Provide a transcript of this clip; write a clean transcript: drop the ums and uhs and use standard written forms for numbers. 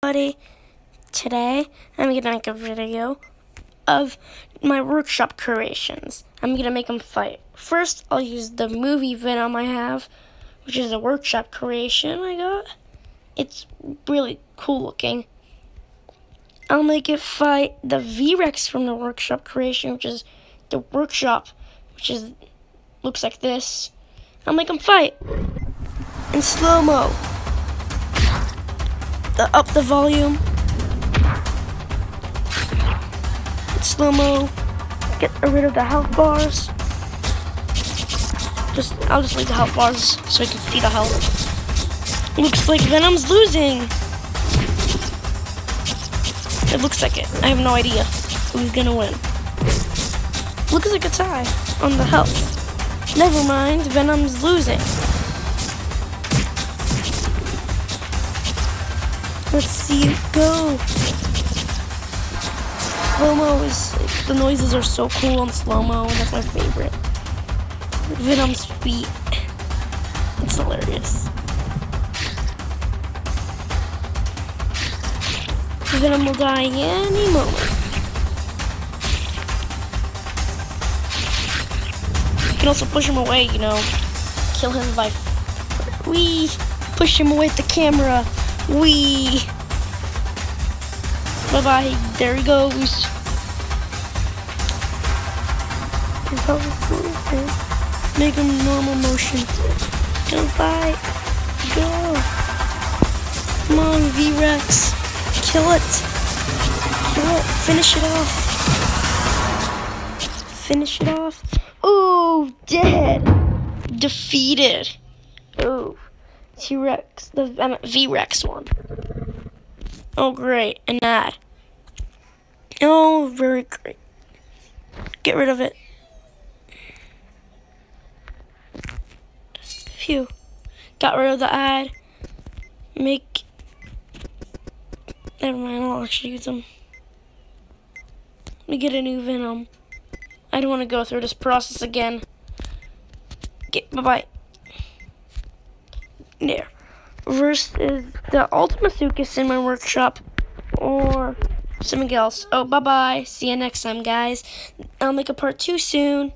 Buddy, today I'm going to make a video of my workshop creations. I'm going to make them fight. First, I'll use the movie Venom I have, which is a workshop creation I got. It's really cool looking. I'll make it fight the V-Rex from the workshop creation, which is the workshop, looks like this. I'll make them fight in slow-mo. Up the volume. Slow-mo. Get rid of the health bars. I'll just leave the health bars so I can see the health. Looks like Venom's losing. It looks like it. I have no idea who's gonna win. Looks like a tie on the health. Never mind, Venom's losing. Let's see it go. Slow-mo the noises are so cool on slow-mo, and that's my favorite. Venom's feet. It's hilarious. Venom will die any moment. You can also push him away, kill him by push him away with the camera. Bye-bye. There he goes. Make him normal motion. Goodbye. Go. Come on, V-Rex. Kill it. Kill it. Finish it off. Finish it off. Oh, dead. Defeated. Oh. T-Rex, the V-Rex one. Oh, great. An ad. Oh, very great. Get rid of it. Phew. Got rid of the ad. Never mind, I'll actually use them. Let me get a new Venom. I don't want to go through this process again. Bye-bye. There. Versus the Ultimasuchus in my workshop or something else. Oh, bye-bye. See you next time, guys. I'll make a part 2 soon.